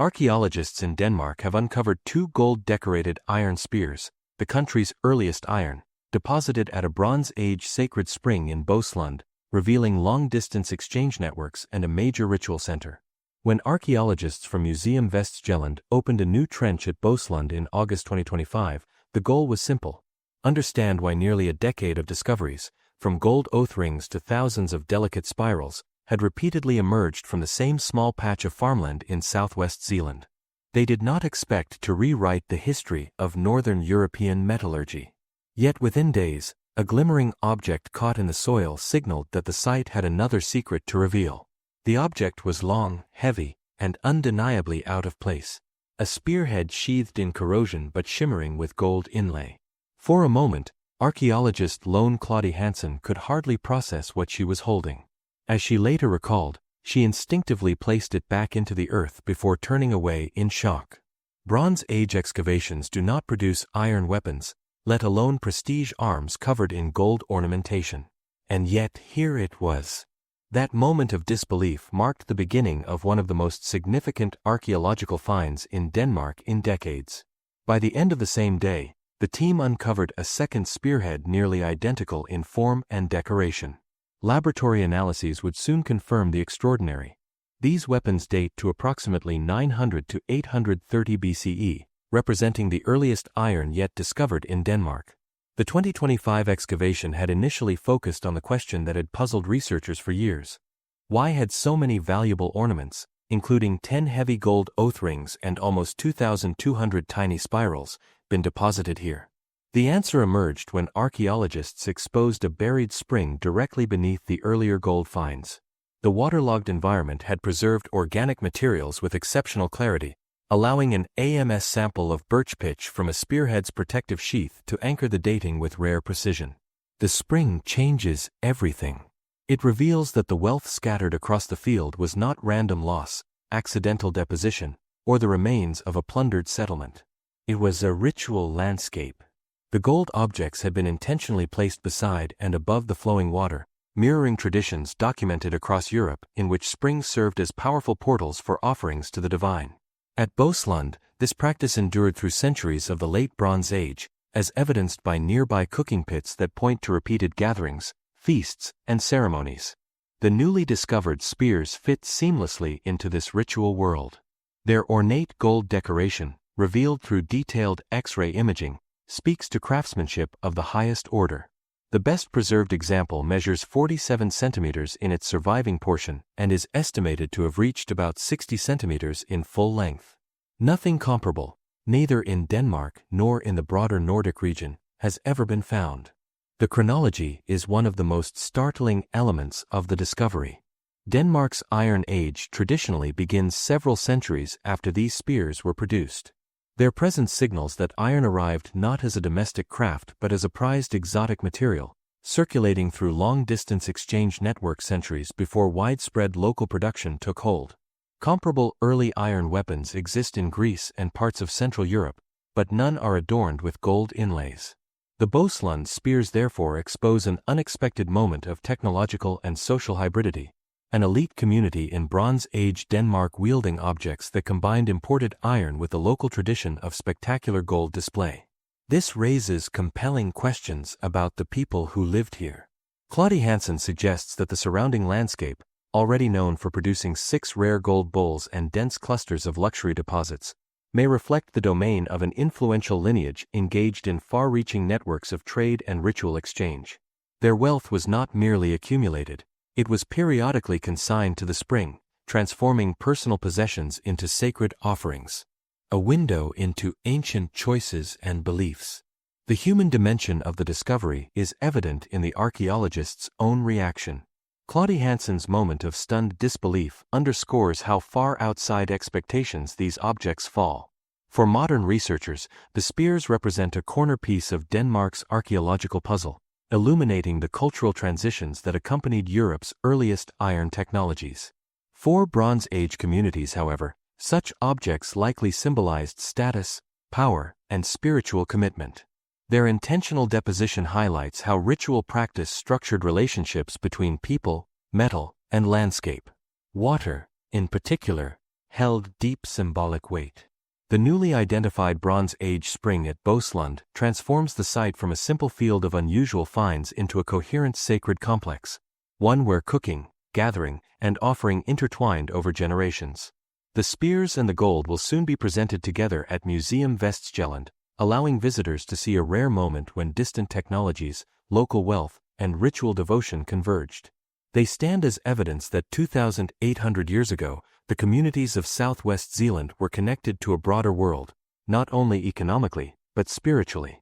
Archaeologists in Denmark have uncovered two gold-decorated iron spears, the country's earliest iron, deposited at a Bronze Age sacred spring in Boeslund, revealing long-distance exchange networks and a major ritual center. When archaeologists from Museum Vestjylland opened a new trench at Boeslund in August 2025, the goal was simple: understand why nearly a decade of discoveries, from gold oath rings to thousands of delicate spirals, had repeatedly emerged from the same small patch of farmland in southwest Zealand. They did not expect to rewrite the history of northern European metallurgy. Yet within days, a glimmering object caught in the soil signaled that the site had another secret to reveal. The object was long, heavy, and undeniably out of place. A spearhead sheathed in corrosion but shimmering with gold inlay. For a moment, archaeologist lone Claudi-Hansen could hardly process what she was holding. As she later recalled, she instinctively placed it back into the earth before turning away in shock. Bronze Age excavations do not produce iron weapons, let alone prestige arms covered in gold ornamentation. And yet here it was. That moment of disbelief marked the beginning of one of the most significant archaeological finds in Denmark in decades. By the end of the same day, the team uncovered a second spearhead nearly identical in form and decoration. Laboratory analyses would soon confirm the extraordinary. These weapons date to approximately 900 to 830 BCE, representing the earliest iron yet discovered in Denmark. The 2025 excavation had initially focused on the question that had puzzled researchers for years. Why had so many valuable ornaments, including 10 heavy gold oath rings and almost 2,200 tiny spirals, been deposited here? The answer emerged when archaeologists exposed a buried spring directly beneath the earlier gold finds. The waterlogged environment had preserved organic materials with exceptional clarity, allowing an AMS sample of birch pitch from a spearhead's protective sheath to anchor the dating with rare precision. The spring changes everything. It reveals that the wealth scattered across the field was not random loss, accidental deposition, or the remains of a plundered settlement. It was a ritual landscape. The gold objects had been intentionally placed beside and above the flowing water, mirroring traditions documented across Europe in which springs served as powerful portals for offerings to the divine. At Boeslund, this practice endured through centuries of the late Bronze Age, as evidenced by nearby cooking pits that point to repeated gatherings, feasts, and ceremonies. The newly discovered spears fit seamlessly into this ritual world. Their ornate gold decoration, revealed through detailed X-ray imaging, speaks to craftsmanship of the highest order. The best preserved example measures 47 centimeters in its surviving portion and is estimated to have reached about 60 centimeters in full length. Nothing comparable, neither in Denmark nor in the broader Nordic region, has ever been found. The chronology is one of the most startling elements of the discovery. Denmark's Iron Age traditionally begins several centuries after these spears were produced. Their presence signals that iron arrived not as a domestic craft but as a prized exotic material, circulating through long-distance exchange network centuries before widespread local production took hold. Comparable early iron weapons exist in Greece and parts of Central Europe, but none are adorned with gold inlays. The Boeslund spears therefore expose an unexpected moment of technological and social hybridity. An elite community in Bronze Age Denmark wielding objects that combined imported iron with the local tradition of spectacular gold display. This raises compelling questions about the people who lived here. Claudi-Hansen suggests that the surrounding landscape, already known for producing 6 rare gold bowls and dense clusters of luxury deposits, may reflect the domain of an influential lineage engaged in far-reaching networks of trade and ritual exchange. Their wealth was not merely accumulated. It was periodically consigned to the spring, transforming personal possessions into sacred offerings. A window into ancient choices and beliefs. The human dimension of the discovery is evident in the archaeologist's own reaction. Claudi-Hansen's moment of stunned disbelief underscores how far outside expectations these objects fall. For modern researchers, the spears represent a corner piece of Denmark's archaeological puzzle, illuminating the cultural transitions that accompanied Europe's earliest iron technologies. For Bronze Age communities, however, such objects likely symbolized status, power, and spiritual commitment. Their intentional deposition highlights how ritual practice structured relationships between people, metal, and landscape. Water, in particular, held deep symbolic weight. The newly identified Bronze Age spring at Boslund transforms the site from a simple field of unusual finds into a coherent sacred complex, one where cooking, gathering, and offering intertwined over generations. The spears and the gold will soon be presented together at Museum Vestjylland, allowing visitors to see a rare moment when distant technologies, local wealth, and ritual devotion converged. They stand as evidence that 2,800 years ago, the communities of Southwest Zealand were connected to a broader world, not only economically, but spiritually.